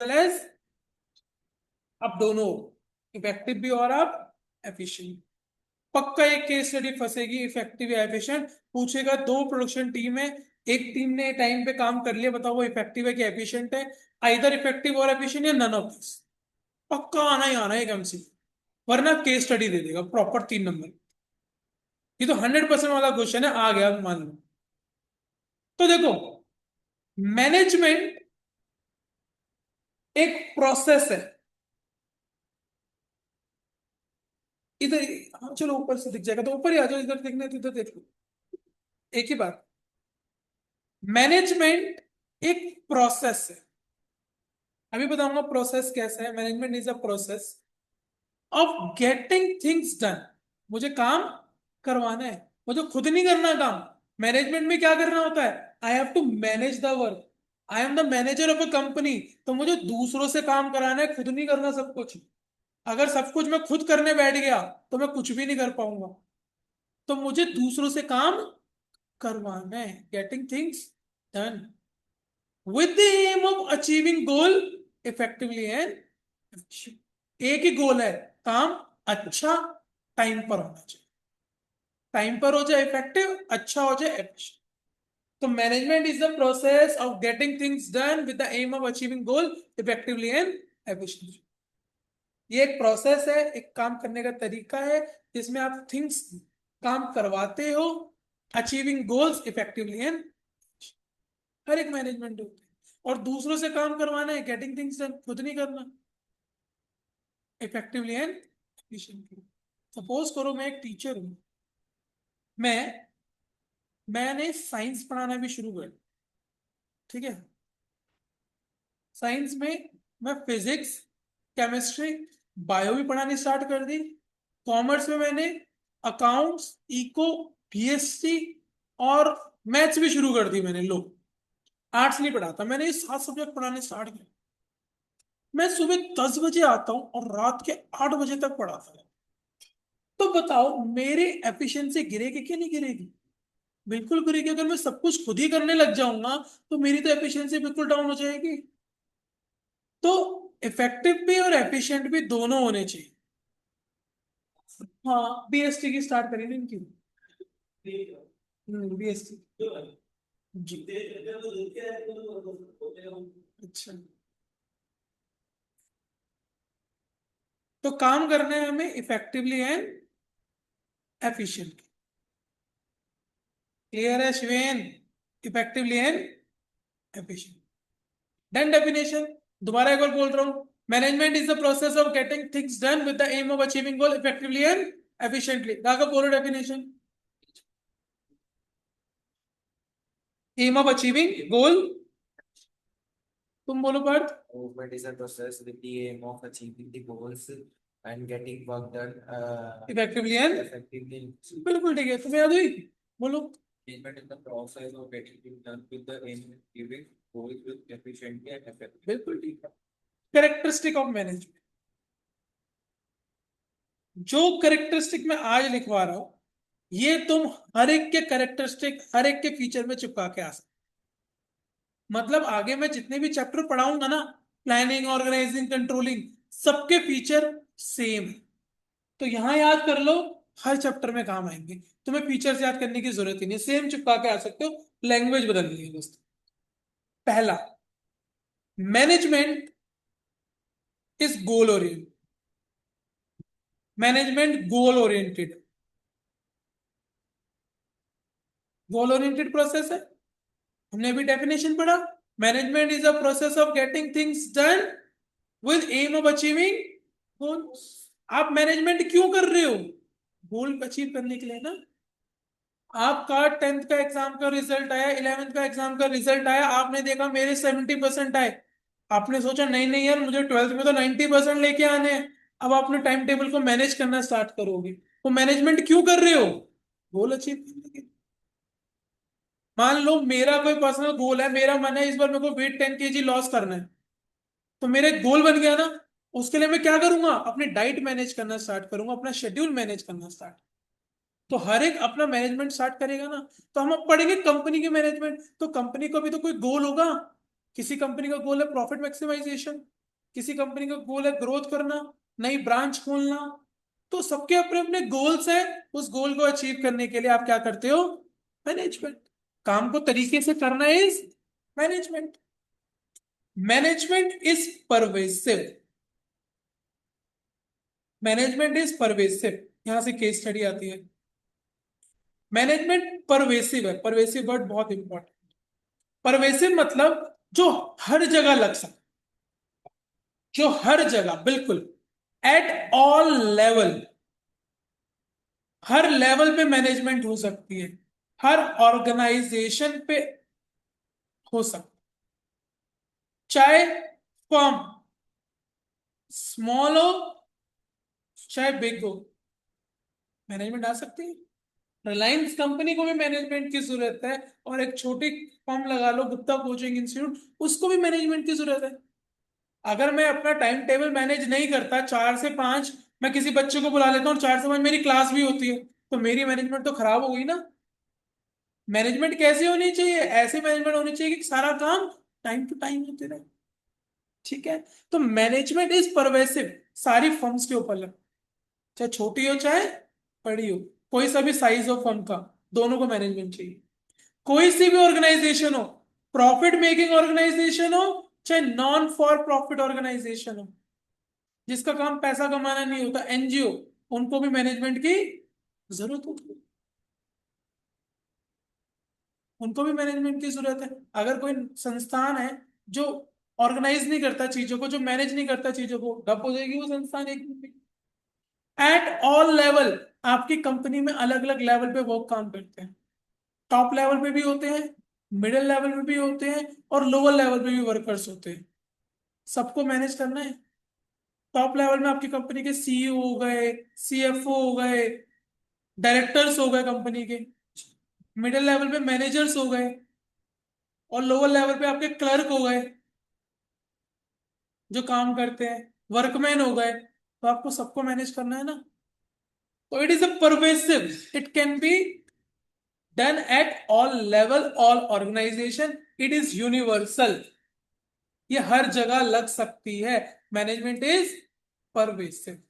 As आप दोनों effective भी और आप एफिशिएंट। पक्का एक केस स्टडी फंसेगी इफेक्टिव या एफिशिएंट। पूछेगा दो प्रोडक्शन टीम है, एक टीम ने टाइम पे काम कर लिया, बताओ वो इफेक्टिव है कि एफिशिएंट है। आइदर इफेक्टिव और एफिशिएंट या नन ऑफ दिस। पक्का आना ही आना है एक एमसीक्यू, वरना केस स्टडी दे देगा प्रॉपर 3 नंबर। ये तो 100% वाला क्वेश्चन है, आ गया मान लो। तो देखो, मैनेजमेंट एक प्रोसेस है। इधर, हाँ चलो ऊपर से दिख जाएगा तो ऊपर ही आ जाओ, इधर देखना है तो इधर देख लो, एक ही बात। मैनेजमेंट एक प्रोसेस है। अभी बताऊंगा प्रोसेस कैसा है। Management is a process of getting things done. मुझे काम करवाना है, मुझे खुद नहीं करना काम। मैनेजमेंट में क्या करना होता है? I have to manage the work. I am the manager of a company. तो मुझे दूसरों से काम कराना है, खुद नहीं करना सब कुछ। अगर सब कुछ मैं खुद करने बैठ गया तो मैं कुछ भी नहीं कर पाऊंगा। तो मुझे दूसरों से काम करवाना है, getting things done with the aim of achieving goal effectively and. एक ही गोल है, काम अच्छा टाइम पर होना चाहिए। टाइम पर हो जाए इफेक्टिव, अच्छा हो जाए एफिशिएंट। तो management is the process of getting things done with the aim of achieving goal effectively and efficiently. ये एक प्रोसेस है, एक काम करने का तरीका है जिसमें आप थिंग्स काम करवाते हो, अचीविंग गोल्स इफेक्टिवली एंड। हर एक मैनेजमेंट होती है। और दूसरों से काम करवाना है, गेटिंग थिंग्स डन, खुद नहीं करना, इफेक्टिवली एंड एफिशिएंटली। सपोज करो मैं एक टीचर हूं। मैं मैंने साइंस पढ़ाना भी शुरू कर, ठीक है। साइंस में मैं फिजिक्स, केमिस्ट्री, बायो भी पढ़ानी स्टार्ट कर दी। कॉमर्स में मैंने अकाउंट्स, इको, बीएससी और मैथ्स भी शुरू कर दी मैंने। लो, आर्ट्स नहीं पढ़ाता, मैंने ये 7 सब्जेक्ट पढ़ाने स्टार्ट किए। मैं सुबह 10 बजे आता हूँ और रात के 8 बजे तक पढ़ाता हूँ। तो बताओ मेरी एफिशिएंसी गिरेगी कि नहीं गिरेगी? बिल्कुल गिरेगी। अगर मैं सब कुछ खुद ही करने लग जाऊंगा तो मेरी तो एफिशिएंसी बिल्कुल डाउन हो जाएगी। तो इफेक्टिव भी और एफिशिएंट भी दोनों होने चाहिए। हाँ, बीएसटी की स्टार्ट करी थी इनकी। बीएसटी। जी। अच्छा, तो काम करना है हमें इफेक्टिवली एंड एफिशिएंटली। क्लियर है Shiven? Effectively and efficient. Done definition. दोबारा एक बार बोल रहा हूं। Management is the process of getting things done with the aim of achieving goal effectively and efficiently. Raghav बोलो definition. Aim of achieving goal, तुम बोलो Parth. Movement is a process with the aim of achieving the goals and getting work done effectively and, effectively. बिल्कुल ठीक है, तुम्हें याद हुई? बोलो। Movement is the process of getting things done with the aim of achieving goals with efficiently and effectively. बिल्कुल ठीक है। कैरेक्टरिस्टिक ऑफ मैनेजमेंट, जो कैरेक्टरिस्टिक मैं आज लिखवा रहा हूं, ये तुम हर एक के कैरेक्टरिस्टिक, हर एक के फीचर में चिपका के आ सकते। मतलब आगे मैं जितने भी चैप्टर पढ़ाऊंगा ना, प्लानिंग, ऑर्गेनाइजिंग, कंट्रोलिंग, सबके फीचर सेम है। तो यहां याद कर लो, हर चैप्टर में काम आएंगे। तुम्हें फीचर्स याद करने की जरूरत ही नहीं, सेम चिपका के आ सकते हो। लैंग्वेज बदलनी है बस। पहला, management is goal oriented. Management goal oriented, goal oriented process है। हमने अभी डेफिनेशन पढ़ा। Management is a process of getting things done with aim of achieving goal. आप मैनेजमेंट क्यों कर रहे हो? गोल अचीव करने के लिए ना। आपका 10th का एग्जाम का रिजल्ट आया, 11th का एग्जाम का रिजल्ट आया, आपने देखा मेरे 70% आए। आपने सोचा नहीं नहीं यार, मुझे 12th में तो 90% लेके आने हैं। अब आपने टाइम टेबल को मैनेज करना स्टार्ट करोगे। तो मैनेजमेंट क्यों कर रहे हो? गोल अचीव करने के लिए। मान लो मेरा कोई पर्सनल गोल है, मेरा मन है इस बार मेरे को वेट 10 kg लॉस करना है। तो मेरा एक गोल बन गया ना। उसके लिए मैं क्या करूंगा? अपनी डाइट मैनेज करना स्टार्ट करूंगा, अपना शेड्यूल मैनेज करना स्टार्ट। तो हर एक अपना मैनेजमेंट स्टार्ट करेगा ना। तो हम अब पढ़ेंगे कंपनी के मैनेजमेंट, तो कंपनी को भी तो कोई गोल होगा। किसी कंपनी का गोल है प्रॉफिट मैक्सिमाइजेशन, किसी कंपनी का गोल है ग्रोथ करना, नई ब्रांच खोलना। तो सबके अपने अपने गोल्स हैं। उस गोल को अचीव करने के लिए आप क्या करते हो? मैनेजमेंट। काम को तरीके से करना is management. Management is pervasive. Management is pervasive. यहां से केस स्टडी आती है। मैनेजमेंट परवेसिव है। परवेसिव वर्ड बहुत इंपॉर्टेंट। परवेसिव मतलब जो हर जगह लग सकता, जो हर जगह बिल्कुल, एट ऑल लेवल, हर लेवल पे मैनेजमेंट हो सकती है, हर ऑर्गेनाइजेशन पे हो सकती, चाहे फर्म स्मॉल हो चाहे बिग हो, मैनेजमेंट आ सकती है। रिलायंस कंपनी को भी मैनेजमेंट की जरूरत है, और एक छोटी फर्म लगा लो गुप्ता कोचिंग इंस्टीट्यूट, उसको भी मैनेजमेंट की जरूरत है। अगर मैं अपना टाइम टेबल मैनेज नहीं करता, 4 से 5 मैं किसी बच्चे को बुला लेता हूँ और 4 से 5 मेरी क्लास भी होती है, तो मेरी मैनेजमेंट तो खराब हो गई ना। मैनेजमेंट कैसी होनी चाहिए? ऐसी मैनेजमेंट होनी चाहिए कि सारा काम टाइम टू टाइम होते रहे। ठीक है। तो मैनेजमेंट इज परवेसिव, सारी फर्म्स के ऊपर लग, चाहे छोटी हो चाहे बड़ी हो, कोई सा भी साइज हो फर्म का, दोनों को मैनेजमेंट चाहिए। कोई सी भी ऑर्गेनाइजेशन हो, प्रॉफिट मेकिंग ऑर्गेनाइजेशन हो चाहे नॉन फॉर प्रॉफिट ऑर्गेनाइजेशन हो, जिसका काम पैसा कमाना नहीं होता, एनजीओ, उनको भी मैनेजमेंट की जरूरत होती है। उनको भी मैनेजमेंट की जरूरत है। अगर कोई संस्थान है जो ऑर्गेनाइज नहीं करता चीजों को, जो मैनेज नहीं करता चीजों को, ठप हो जाएगी वो संस्थान एक दिन में। एट ऑल लेवल, आपकी कंपनी में अलग अलग लेवल पे वो काम करते हैं। टॉप लेवल पे भी होते हैं, मिडिल लेवल पे भी होते हैं, और लोअर लेवल पे भी वर्कर्स होते हैं। सबको मैनेज करना है। टॉप लेवल में आपकी कंपनी के सीईओ हो गए, सीएफओ हो गए, डायरेक्टर्स हो गए कंपनी के, मिडिल लेवल पे मैनेजर्स हो गए, और लोअर लेवल पे आपके क्लर्क हो गए जो काम करते हैं, वर्कमैन हो गए। तो आपको सबको मैनेज करना है ना। तो it is a pervasive, it can be done at all level, all organisation, it is universal. ये हर जगह लग सकती है। Management is pervasive.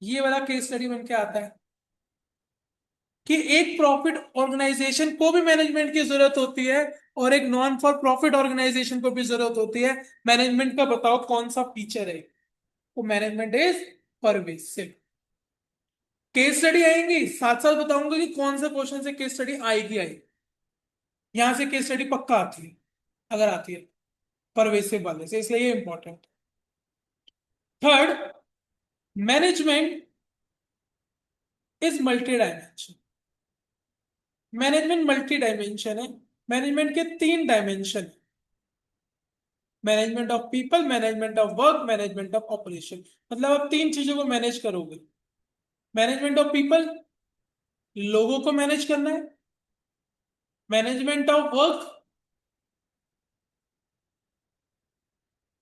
ये वाला केस स्टडी बन के आता है कि एक प्रॉफिट ऑर्गेनाइजेशन को भी मैनेजमेंट की जरूरत होती है, और एक नॉन फॉर प्रॉफिट ऑर्गेनाइजेशन को भी जरूरत होती है। मैनेजमेंट का बताओ कौन सा फीचर है? वो management is pervasive. Case study आएंगी, साथ साथ बताऊंगा कि कौन से क्वेश्चन से केस स्टडी आएगी आएगी। यहां से केस स्टडी पक्का आती है, अगर आती है परवेसिव वाले से, इसलिए ये important. Third, management is multi dimension. Management multi dimension है। मैनेजमेंट के 3 डायमेंशन है। Management of people, management of work, management of operation. मतलब आप 3 चीजों को मैनेज करोगे। मैनेजमेंट ऑफ पीपल, लोगों को मैनेज करना है। मैनेजमेंट ऑफ वर्क,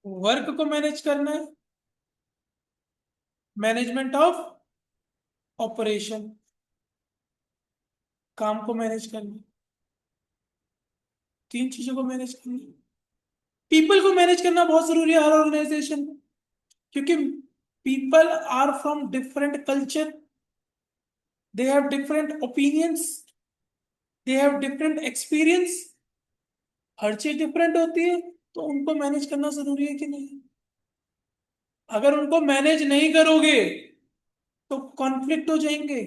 वर्क को मैनेज करना है। मैनेजमेंट ऑफ ऑपरेशन, काम को मैनेज करना है। 3 चीजों को मैनेज करना है। पीपल को मैनेज करना बहुत जरूरी है हर ऑर्गेनाइजेशन में, क्योंकि people are from different culture, they have different opinions, they have different experience, हर चीज डिफरेंट होती है। तो उनको मैनेज करना जरूरी है कि नहीं? अगर उनको मैनेज नहीं करोगे तो कॉन्फ्लिक्ट हो जाएंगे।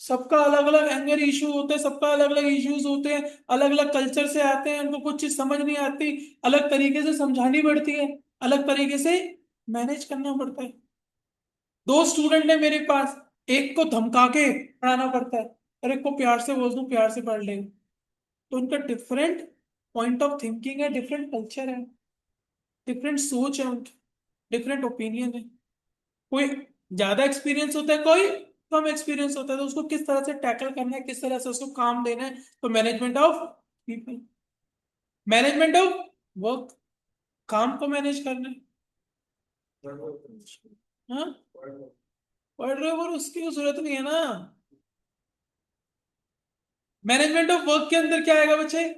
सबका अलग अलग एंगर इशू होते हैं, सबका अलग अलग इश्यूज होते हैं, अलग अलग कल्चर से आते हैं, उनको कुछ चीज समझ नहीं आती, अलग तरीके से समझानी पड़ती है, अलग तरीके से मैनेज करना पड़ता है। 2 स्टूडेंट है मेरे पास, एक को धमका के पढ़ाना पड़ता है और एक को प्यार से बोल दूं प्यार से पढ़ लेंगे। तो उनका डिफरेंट पॉइंट ऑफ थिंकिंग है, डिफरेंट कल्चर है, डिफरेंट सोच है उनकी, डिफरेंट ओपिनियन है। कोई ज्यादा एक्सपीरियंस होता है, कोई कम एक्सपीरियंस होता है, तो उसको किस तरह से टैकल करना है, किस तरह से उसको काम देना है। तो management of people. Management of work, काम को मैनेज करना है। हाँ, पढ़ रहे हो पर उसकी कोई जरूरत नहीं है ना। मैनेजमेंट ऑफ वर्क के अंदर क्या आएगा बच्चे?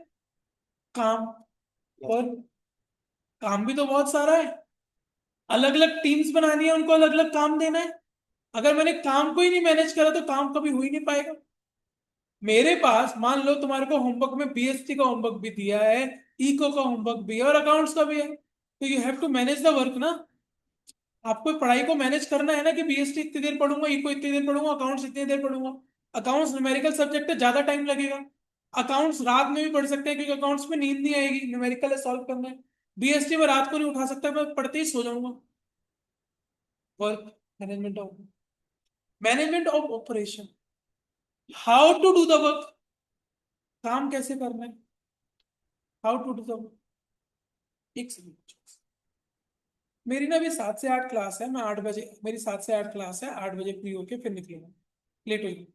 काम। और काम भी तो बहुत सारा है, अलग अलग टीम्स बनानी है, उनको अलग अलग काम देना है। अगर मैंने काम को ही नहीं मैनेज करा तो काम कभी हो ही नहीं पाएगा। मेरे पास मान लो तुम्हारे को होमवर्क में बीएसटी का होमवर्क भी दिया है, इको का होमवर्क भी है और अकाउंट्स का भी है, तो you have to manage the work ना। आपको पढ़ाई को मैनेज करना है ना, कि बीएसटी इतनी देर पढ़ूंगा, इको इतनी देर पढ़ूंगा, अकाउंट्स इतनी देर पढ़ूंगा। अकाउंट्स न्यूमेरिकल सब्जेक्ट है, ज्यादा टाइम लगेगा। अकाउंट्स रात में भी पढ़ सकते हैं, क्योंकि अकाउंट्स में नींद नहीं आएगी, न्यूमेरिकल है, सॉल्व करना है। बीएसटी में रात को नहीं उठा सकता, मैं पढ़ते ही सो जाऊंगा। Work management of operation, how to do the work, काम कैसे करना है, how to do the work. एक सेकंड, मेरी ना अभी 7 से 8 क्लास है, मैं 8 बजे, मेरी 7 से 8 क्लास है, 8 बजे फ्री होके फिर निकलूंगा, लेट हुई।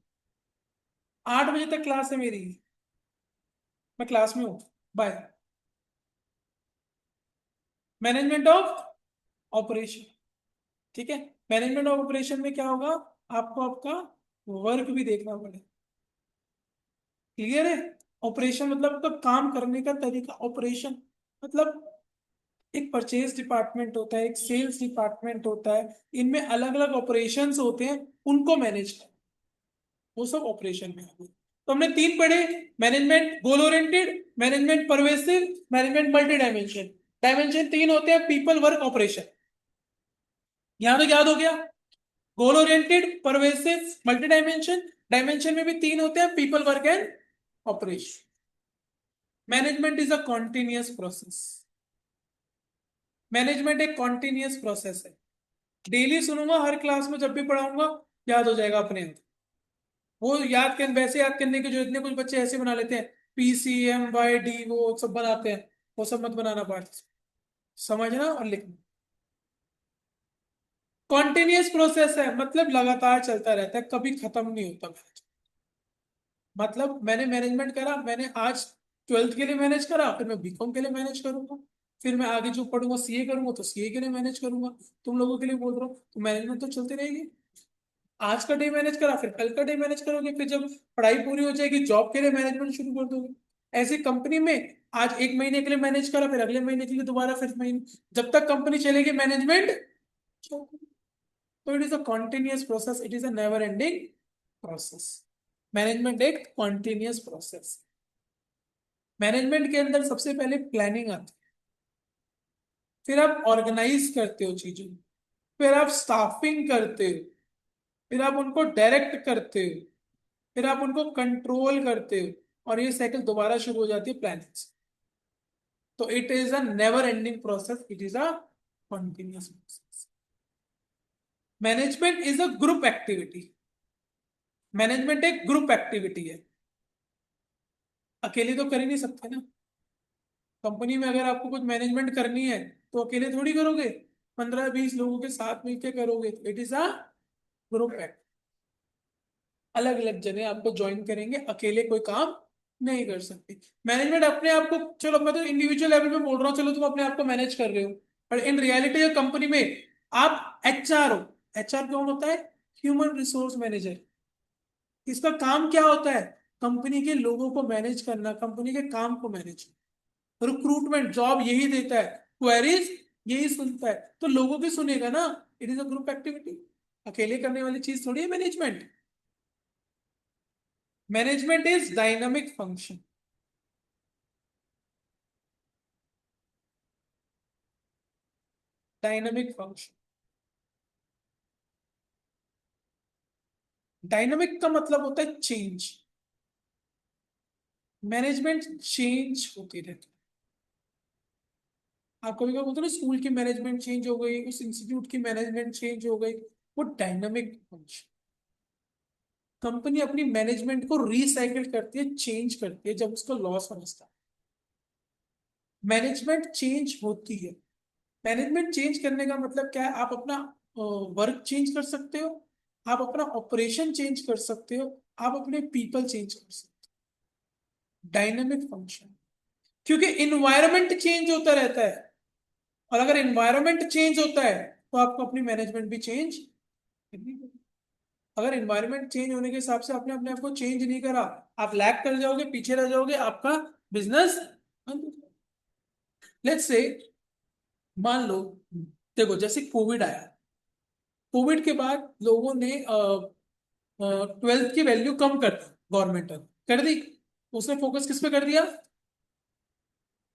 8 बजे तक क्लास है मेरी, मैं क्लास में हूँ। बाय। मैनेजमेंट ऑफ ऑपरेशन, ठीक है। मैनेजमेंट ऑफ ऑपरेशन में क्या होगा, आपको आपका वर्क भी देखना पड़ेगा। क्लियर है। ऑपरेशन मतलब आपका काम करने का तरीका, ऑपरेशन मतलब एक परचेज डिपार्टमेंट होता है, एक सेल्स डिपार्टमेंट होता है, इनमें अलग अलग ऑपरेशंस होते हैं, उनको मैनेज करना, वो सब ऑपरेशन में आते हैं। तो हमने 3 पढ़े, management goal oriented, management pervasive, management multi dimension. Dimension 3 होते हैं, पीपल वर्क ऑपरेशन। यहां तो याद हो गया, goal oriented, pervasive, multi dimension. Dimension में भी 3 होते हैं, people work and operation. Management is a continuous process. Management एक कॉन्टिन्यूअस प्रोसेस है। डेली सुनूंगा, हर क्लास में जब भी पढ़ाऊंगा याद हो जाएगा अपने आप। वो याद कर, वैसे याद करने के जो इतने कुछ बच्चे ऐसे बना लेते हैं, PCMYD वो सब बनाते हैं, वो सब मत बनाना पार्ट, समझना और लिखना। कॉन्टिन्यूअस प्रोसेस है, मतलब लगातार चलता रहता है, कभी खत्म नहीं होता। मतलब मैंने मैनेजमेंट करा, मैंने आज 12th के लिए मैनेज करा, फिर मैं बीकॉम के लिए मैनेज करूंगा, फिर मैं आगे जो पढ़ूंगा सीए करूंगा तो सीए के लिए मैनेज करूंगा। तुम लोगों के लिए बोल रहा हूँ, तो मैनेजमेंट तो चलती रहेगी। आज का डे मैनेज करा, फिर कल का डे मैनेज करोगे, फिर जब पढ़ाई पूरी हो जाएगी जॉब के लिए मैनेजमेंट शुरू कर दोगे। ऐसी कंपनी में आज 1 महीने के लिए मैनेज करा, फिर अगले महीने के लिए दोबारा, फिर महीने, जब तक कंपनी चलेगी मैनेजमेंट। तो it is a continuous process, it is a never ending process. Management एक कॉन्टिन्यूअस प्रोसेस। मैनेजमेंट के अंदर सबसे पहले प्लानिंग आती है, फिर आप ऑर्गेनाइज करते हो चीजों को, फिर आप स्टाफिंग करते हो, फिर आप उनको डायरेक्ट करते हो, फिर आप उनको कंट्रोल करते हो, और ये साइकिल दोबारा शुरू हो जाती है प्लानिंग से। तो it is a never ending process, it is a continuous process. Management is a group activity. Management एक ग्रुप एक्टिविटी है, अकेले तो कर ही नहीं सकते ना। कंपनी में अगर आपको कुछ मैनेजमेंट करनी है तो अकेले थोड़ी करोगे, 15-20 लोगों के साथ मिलकर करोगे। It is a group act, अलग अलग जने आपको ज्वाइन करेंगे, अकेले कोई काम नहीं कर सकते। मैनेजमेंट अपने आप को, चलो मैं तो इंडिविजुअल लेवल पे बोल रहा हूँ, चलो तुम अपने आप को मैनेज कर रहे हो, पर इन रियलिटी कंपनी में आप एचआर हो। एचआर कौन होता है, ह्यूमन रिसोर्स मैनेजर। इसका काम क्या होता है, कंपनी के लोगों को मैनेज करना, कंपनी के काम को मैनेज। रिक्रूटमेंट जॉब यही देता है, क्वेरीज यही सुनता है, तो लोगों की सुनेगा ना। It is a group activity, अकेले करने वाली चीज थोड़ी है management. Management is dynamic function. Dynamic function, dynamic का मतलब होता है चेंज। मैनेजमेंट चेंज होती रहती है। आप कभी कभी बोलते हो ना, स्कूल की मैनेजमेंट चेंज हो गई, उस इंस्टीट्यूट की मैनेजमेंट चेंज हो गई, वो डायनामिक फंक्शन। कंपनी अपनी मैनेजमेंट को रिसाइकिल करती है, चेंज करती है जब उसको लॉस समझता है। मैनेजमेंट चेंज होती है। मैनेजमेंट चेंज करने का मतलब क्या है, आप अपना वर्क चेंज कर सकते हो, आप अपना ऑपरेशन चेंज कर सकते हो, आप अपने पीपल चेंज कर सकते हो। डायनेमिक फंक्शन, क्योंकि इन्वायरमेंट चेंज होता रहता है, और अगर इन्वायरमेंट चेंज होता है तो आपको अपनी मैनेजमेंट भी चेंज करनी पड़ेगी। अगर इन्वायरमेंट चेंज होने के हिसाब से आपने अपने आप को चेंज नहीं करा, आप लैग कर जाओगे, पीछे रह जाओगे, आपका बिजनेस। लेट्स से मान लो, देखो जैसे कोविड आया, कोविड के बाद लोगों ने ट्वेल्थ की वैल्यू कम कर दी, गवर्नमेंट ने कर दी। उसने फोकस किस पे कर दिया?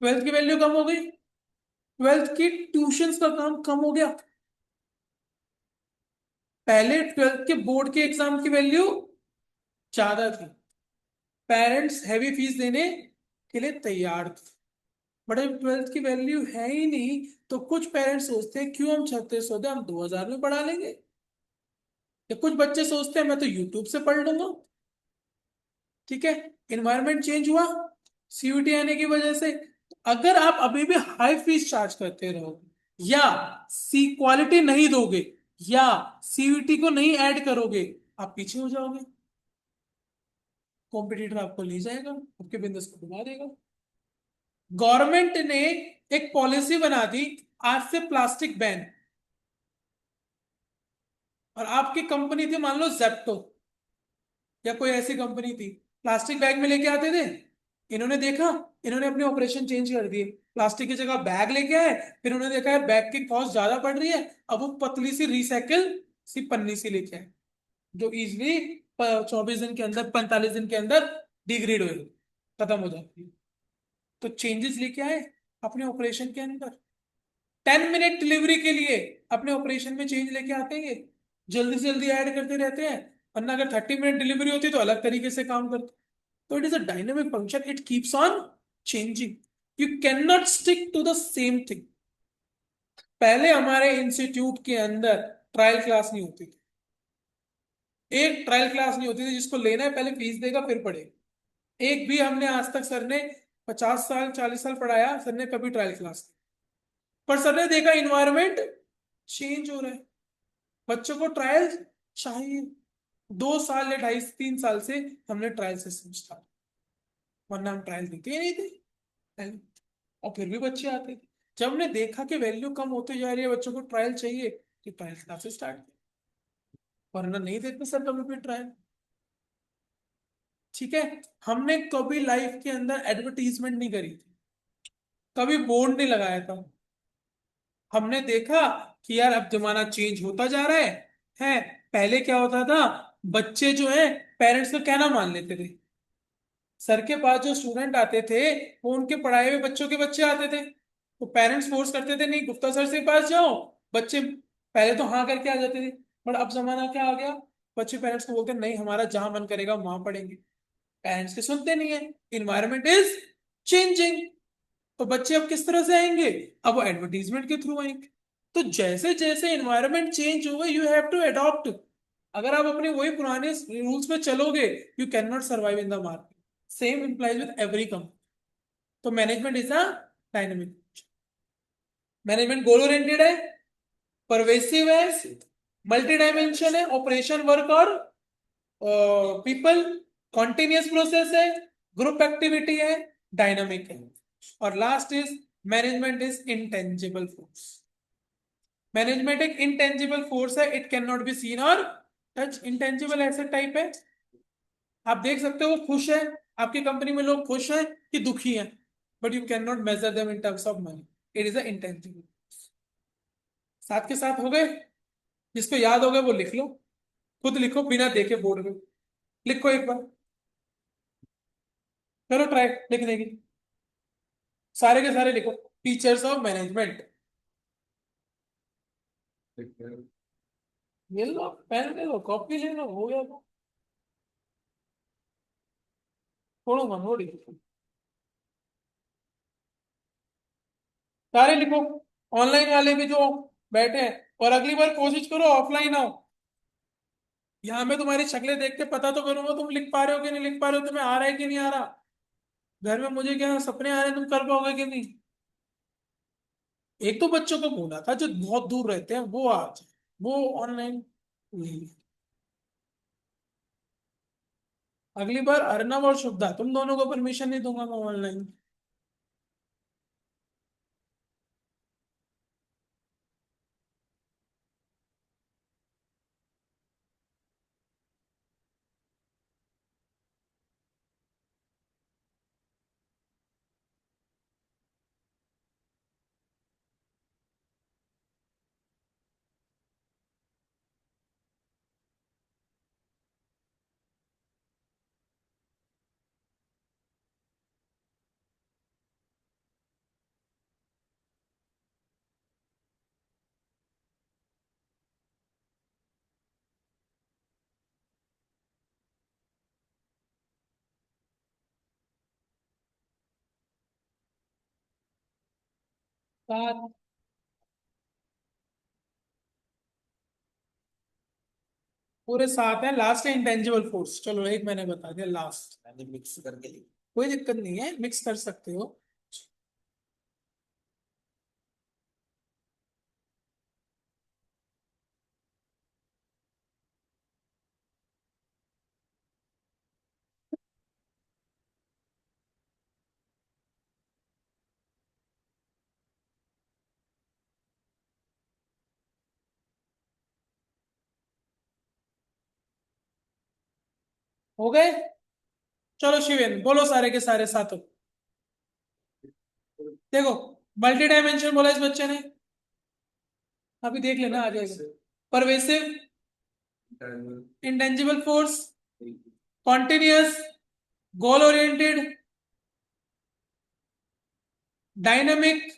ट्वेल्थ की वैल्यू कम हो गई, ट्वेल्थ की ट्यूशंस का काम कम हो गया। पहले ट्वेल्थ के बोर्ड के एग्जाम की वैल्यू ज्यादा थी, पेरेंट्स हैवी फीस देने के लिए तैयार थे। बट अब ट्वेल्थ की वैल्यू है ही नहीं, तो कुछ पेरेंट्स सोचते हैं क्यों हम 3600 दे, हम 2000 में पढ़ा लेंगे। या कुछ बच्चे सोचते हैं मैं तो यूट्यूब से पढ़ लूंगा। ठीक है, इन्वायरमेंट चेंज हुआ सीयूटी आने की वजह से। अगर आप अभी भी हाई फीस चार्ज करते रहोगे, या सी क्वालिटी नहीं दोगे, या सीयूटी को नहीं ऐड करोगे, आप पीछे हो जाओगे। कॉम्पिटिटर आपको ले जाएगा, आपके बिजनेस को डुबा देगा। गवर्नमेंट ने एक पॉलिसी बना दी, आज से प्लास्टिक बैन। और आपकी कंपनी थी मान लो जेप्टो, या कोई ऐसी कंपनी थी, प्लास्टिक बैग में लेके आते थे। इन्होंने देखा, इन्होंने अपने ऑपरेशन चेंज कर दिए, प्लास्टिक की जगह बैग लेके आए। फिर उन्होंने देखा है बैग की कॉस्ट ज्यादा पड़ रही है, अब वो पतली सी रिसाइकिल सी पन्नी सी लेके आए, जो इजिली 24 दिन के अंदर, 45 दिन के अंदर डिग्रेड हो, खत्म हो जाती है। तो चेंजेस लेके आए अपने ऑपरेशन के अंदर। 10 मिनट डिलीवरी के लिए अपने ऑपरेशन में चेंज लेके आते हैं ये। जल्दी से जल्दी ऐड करते रहते हैं, वरना अगर 30 मिनट डिलीवरी होती तो अलग तरीके से काम करते। तो it is a dynamic function, it keeps on changing. You can not stick to the same thing. पहले हमारे इंस्टीट्यूट के अंदर ट्रायल क्लास नहीं होती थी, एक ट्रायल क्लास नहीं होती थी। जिसको लेना है पहले फीस देगा फिर पढ़ेगा। एक भी हमने आज तक, सर ने 50 साल 40 साल पढ़ाया, सर ने कभी ट्रायल क्लास नहीं। पर सर ने देखा इन्वायरमेंट चेंज हो रहा है, बच्चों को ट्रायल चाहिए। 2 साल या 2.5 3 साल से हमने ट्रायल सिस्टम स्टार्ट, वरना हम ट्रायल देते ही नहीं थे पहले। और फिर भी बच्चे आते थे। जब हमने देखा कि वैल्यू कम होती जा रही है, बच्चों को ट्रायल चाहिए, कि ट्रायल क्लासेस स्टार्ट की, वरना नहीं देते सर कभी भी ट्रायल। ठीक है, हमने कभी लाइफ के अंदर एडवर्टीजमेंट नहीं करी थी, कभी बोर्ड नहीं लगाया था। हमने देखा कि यार अब जमाना चेंज होता जा रहा है। पहले क्या होता था, बच्चे जो है पेरेंट्स का कहना मान लेते थे। सर के पास जो स्टूडेंट आते थे, वो उनके पढ़ाए हुए बच्चों के बच्चे आते थे। तो पेरेंट्स फोर्स करते थे नहीं गुप्ता सर से पास जाओ। बच्चे पहले तो हाँ करके आ जाते थे, बट अब जमाना क्या आ गया, बच्चे पेरेंट्स को बोलते हैं नहीं हमारा जहां मन करेगा वहां पढ़ेंगे। पेरेंट्स के सुनते नहीं है, इन्वायरमेंट इज चेंजिंग। तो बच्चे अब किस तरह से आएंगे? अब वो एडवर्टीजमेंट के थ्रू आएंगे। तो जैसे जैसे इन्वायरमेंट चेंज होगा, यू हैव टू अडॉप्ट। अगर आप अपने वही पुराने रूल्स पे चलोगे, you can not survive in the market. Same implies with every company. तो management is a dynamic. Management goal oriented है, परवेसिव है, मल्टी डायमेंशन है, ऑपरेशन वर्क और पीपल, कॉन्टिन्यूस प्रोसेस है, ग्रुप एक्टिविटी है, डायनामिक है। और last is management is intangible force. Management एक इंटेंजिबल फोर्स है, it can not be seen और टच। इंटेंजिबल ऐसे टाइप है, आप देख सकते हो वो खुश है, आपकी कंपनी में लोग खुश हैं कि दुखी हैं, but you can not measure them in terms of money. It is a intangible. साथ के साथ हो गए, जिसको याद हो गए वो लिख लो, खुद लिखो बिना देखे बोर्ड में, लिखो एक बार, करो ट्राई लिखने की, सारे के सारे लिखो। Features of management. ये लो पेन ले लो, कॉपी ले लो, हो गया तो छोड़ो मत थोड़ी, सारे लिखो। ऑनलाइन वाले भी जो बैठे हैं, और अगली बार कोशिश करो ऑफलाइन आओ, यहाँ मैं तुम्हारी शक्लें देख के पता तो करूंगा तुम लिख पा रहे हो कि नहीं लिख पा रहे हो, तुम्हें आ रहा है कि नहीं आ रहा। घर में मुझे क्या सपने आ रहे हैं, तुम कर पाओगे कि नहीं। एक तो बच्चों को बोला था जो बहुत दूर रहते हैं वो आज वो ऑनलाइन। अगली बार अर्नव और शुभदा तुम दोनों को परमिशन नहीं दूंगा मैं ऑनलाइन। सात। पूरे सात है, लास्ट है इंटेंजिबल फोर्स। चलो एक मैंने बता दिया लास्ट। मैंने मिक्स करके लिखा। कोई दिक्कत नहीं है, मिक्स कर सकते हो। हो गए। चलो शिवेन बोलो सारे के सारे सातों। देखो, मल्टी डायमेंशन बोला इस बच्चे ने, अभी देख लेना आ जाएगा। Pervasive, intangible force, continuous, goal oriented, dynamic.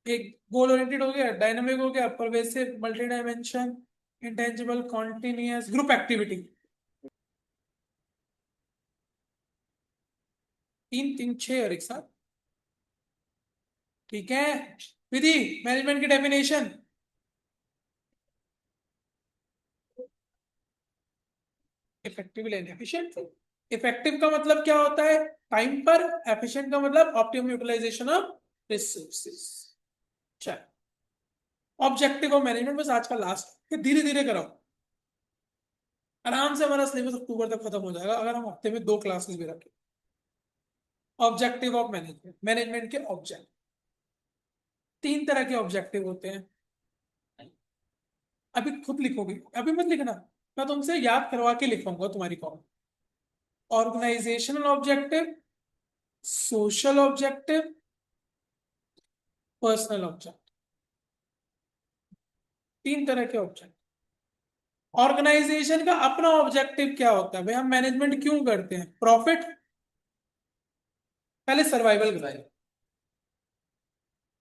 एक गोल ओरिएंटेड हो गया, डायनामिक हो गया, pervasive, multi dimension, intangible, continuous, group activity. तीन तीन छह और एक साथ। ठीक है। विधि, मैनेजमेंट की definition. Effective and efficient. Effective का मतलब क्या होता है? टाइम पर। एफिशिएंट का मतलब ऑप्टिमम यूटिलाइजेशन ऑफ रिसोर्सेज। चल, ऑब्जेक्टिव ऑफ मैनेजमेंट बस आज का लास्ट, धीरे धीरे कराओ। आराम से हमारा सिलेबस अक्टूबर तक खत्म हो जाएगा अगर हम हफ्ते में 2 क्लासेस भी रखें। ऑब्जेक्टिव ऑफ मैनेजमेंट, मैनेजमेंट के ऑब्जेक्ट। तीन तरह के ऑब्जेक्टिव होते हैं। अभी खुद लिखोगे, अभी मत लिखना, मैं तुमसे याद करवा के लिखवाऊंगा तुम्हारी copy. Organisational objective, social objective, personal object. तीन तरह के ऑब्जेक्ट। ऑर्गेनाइजेशन का अपना ऑब्जेक्टिव क्या होता है? भाई हम मैनेजमेंट क्यों करते हैं? प्रॉफिट। पहले सर्वाइवल कराए,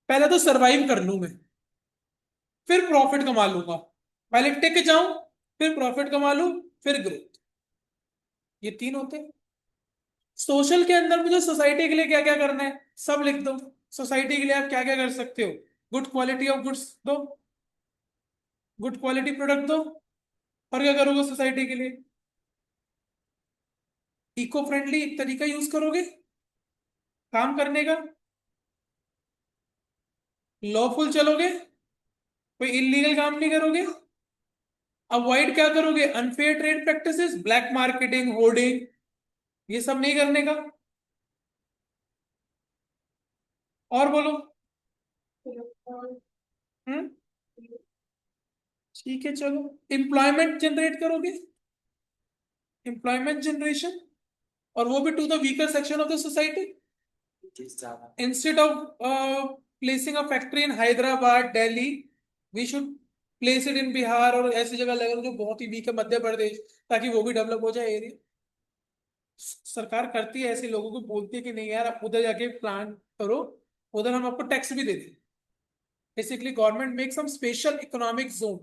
पहले तो सर्वाइव कर लूं मैं, फिर प्रॉफिट कमा लूंगा। पहले टिक जाऊं, फिर प्रॉफिट कमा लूं, फिर ग्रोथ। ये तीन होते हैं। सोशल के अंदर मुझे सोसाइटी के लिए क्या क्या करना है सब लिख दो। सोसाइटी के लिए आप क्या क्या कर सकते हो? गुड क्वालिटी ऑफ गुड्स दो, गुड क्वालिटी प्रोडक्ट दो। और क्या करोगे सोसाइटी के लिए? इको फ्रेंडली तरीका यूज करोगे काम करने का, लॉफुल चलोगे, कोई इलीगल काम नहीं करोगे। अवॉइड क्या करोगे? Unfair trade practices, black marketing, hoarding, ये सब नहीं करने का। और बोलो। हम्म। ठीक है चलो। एम्प्लॉयमेंट जनरेट करोगे, एम्प्लॉयमेंट जनरेशन, और वो भी to the weaker section of the society. Instead of placing a factory in Hyderabad, Delhi, we should place it in Bihar और ऐसी जगह लगे जो बहुत ही वीक है, मध्य प्रदेश, ताकि वो भी डेवलप हो जाए एरिया। सरकार करती है ऐसे, लोगों को बोलती है कि नहीं यार आप उधर जाके प्लान करो, उधर हम आपको टैक्स भी दे दें। Basically government make some special economic zone,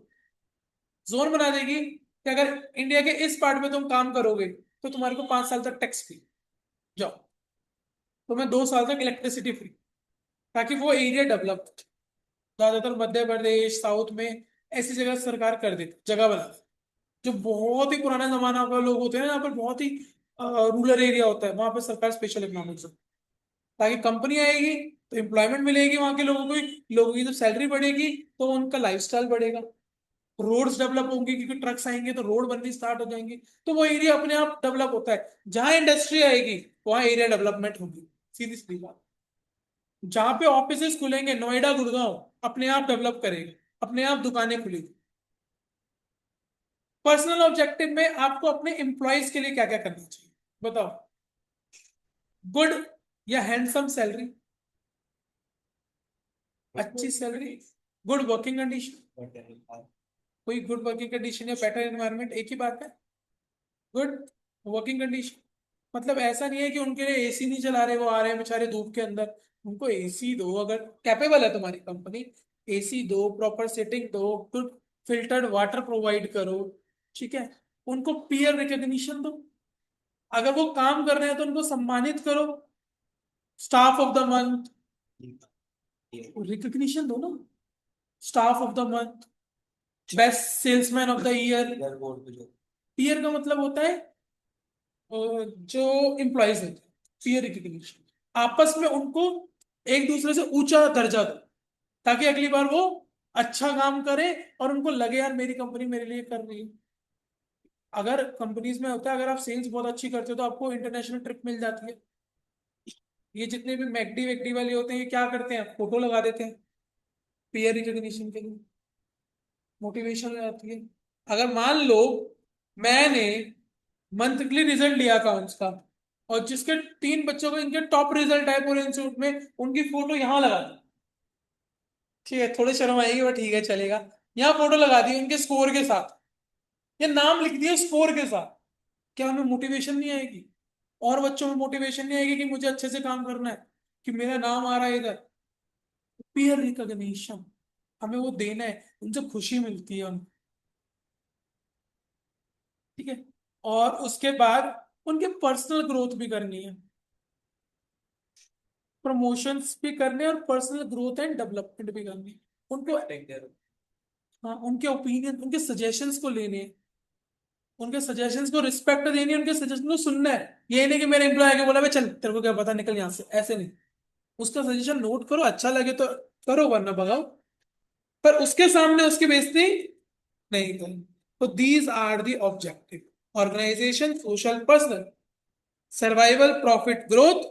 zone बना देगी कि अगर इंडिया के इस पार्ट में तुम काम करोगे तो तुम्हारे को 5 साल तक टैक्स फ्री, जाओ तुम्हें 2 साल तक इलेक्ट्रिसिटी फ्री, ताकि वो एरिया डेवलप। ज्यादातर मध्य प्रदेश साउथ में ऐसी जगह सरकार कर देती, जगह बना देती। जो बहुत ही पुराना जमाना का लोग होते हैं ना, यहाँ पर बहुत ही रूरल एरिया होता है, वहां पर सरकार स्पेशल इकोनॉमिक जोन, ताकि कंपनी आएगी तो एम्प्लॉयमेंट मिलेगी वहां के लोगों को, लोगों की जब सैलरी बढ़ेगी तो उनका लाइफस्टाइल बढ़ेगा। रोड्स डेवलप होंगे क्योंकि ट्रक्स आएंगे तो रोड बननी स्टार्ट हो जाएंगे, तो वो एरिया अपने आप डेवलप होता है। जहां इंडस्ट्री आएगी वहां एरिया डेवलपमेंट होगी, सीधी सीधी बात। जहां पे ऑफिसेस खुलेंगे, नोएडा गुड़गांव अपने आप डेवलप करेगा, अपने आप दुकानें खुलेगी। पर्सनल ऑब्जेक्टिव में आपको अपने एम्प्लॉयज के लिए क्या क्या करना चाहिए बताओ? गुड या हैंडसम सैलरी, अच्छी सैलरी, गुड वर्किंग कंडीशन। कोई गुड वर्किंग कंडीशन या बेटर एनवायरनमेंट एक ही बात है। गुड वर्किंग कंडीशन मतलब ऐसा नहीं है कि उनके लिए एसी नहीं चला रहे, वो आ रहे हैं बेचारे धूप के अंदर। उनको एसी दो, अगर कैपेबल है तुम्हारी कंपनी, एसी दो, प्रॉपर सेटिंग दो, गुड फिल्टर्ड वाटर प्रोवाइड करो। ठीक है। उनको पीयर रिकॉग्निशन दो, अगर वो काम कर रहे हैं तो उनको सम्मानित करो, staff of the month. Recognition दो ना, staff of the month, best salesman of the year. Peer का मतलब होता है जो एम्प्लॉयज होते हैं, पीयर रिकग्निशन। आपस में उनको एक दूसरे से ऊंचा दर्जा दो, ताकि अगली बार वो अच्छा काम करे और उनको लगे यार मेरी कंपनी मेरे लिए कर रही है। अगर कंपनीज में होता है, अगर आप सेल्स बहुत अच्छी करते हो तो आपको इंटरनेशनल ट्रिप मिल जाती है। ये जितने भी मैकडी वैकडी वाले होते हैं, ये क्या करते हैं, फोटो लगा देते हैं पीयर रिकग्निशन के लिए, मोटिवेशन हो जाती है। अगर मान लो मैंने मंथली रिजल्ट लिया अकाउंट्स का, और जिसके 3 बच्चों को इनके टॉप रिजल्ट आए पूरे इंस्टीट्यूट में, उनकी फोटो यहाँ लगा दी, ठीक है थोड़ी शर्म आएगी बट ठीक है चलेगा, यहाँ फोटो लगा दी उनके स्कोर के साथ, या नाम लिख दिया स्कोर के साथ, क्या हमें मोटिवेशन नहीं आएगी? और बच्चों में मोटिवेशन नहीं आएगी कि मुझे अच्छे से काम करना है, कि मेरा नाम आ रहा है इधर? पीयर रिकॉग्निशन हमें वो देना है, उनसे खुशी मिलती है उनको, ठीक है। और उसके बाद उनके पर्सनल ग्रोथ भी करनी है, प्रमोशंस भी करने हैं और पर्सनल ग्रोथ एंड डेवलपमेंट भी करनी है उनको। हाँ, उनके ओपिनियन, उनके सजेशंस को लेने हैं, उनके सजेशंस को रिस्पेक्ट देनी है, उनके सजेशन को सुनना है। ये नहीं कि मेरे एम्प्लॉय आके बोला भाई चल तेरे को क्या पता निकल यहाँ से, ऐसे नहीं। उसका सजेशन नोट करो, अच्छा लगे तो करो वरना भगाओ, पर उसके सामने उसकी बेइज्जती नहीं करो। तो these are the objective, organisation, social, personal. Survival, profit, growth.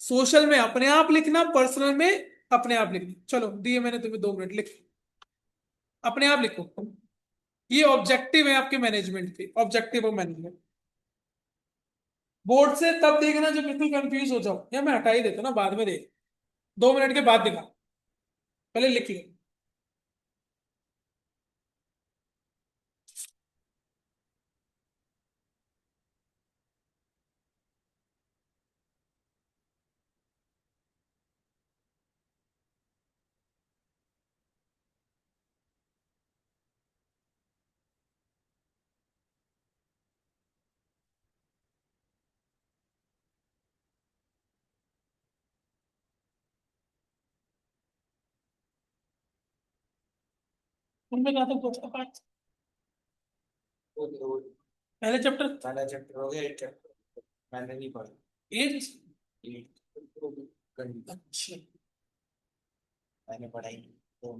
Social में अपने आप लिखना, पर्सनल में अपने आप लिखना। चलो दिए मैंने तुम्हें 2 मिनट, लिख अपने आप लिखो। ये ऑब्जेक्टिव है आपके मैनेजमेंट के, ऑब्जेक्टिव ऑफ मैनेजमेंट। बोर्ड से तब देखना जब बिल्कुल कंफ्यूज हो जाओ, या मैं हटा ही देता ना, बाद में देख, 2 मिनट के बाद दिखा, पहले लिख लो। उनमें कहा था कुछ पार्ट, पहले चैप्टर। पहला चैप्टर हो गया, एक चैप्टर मैंने नहीं पढ़ा। एज, एक अच्छा। मैंने पढ़ाई तो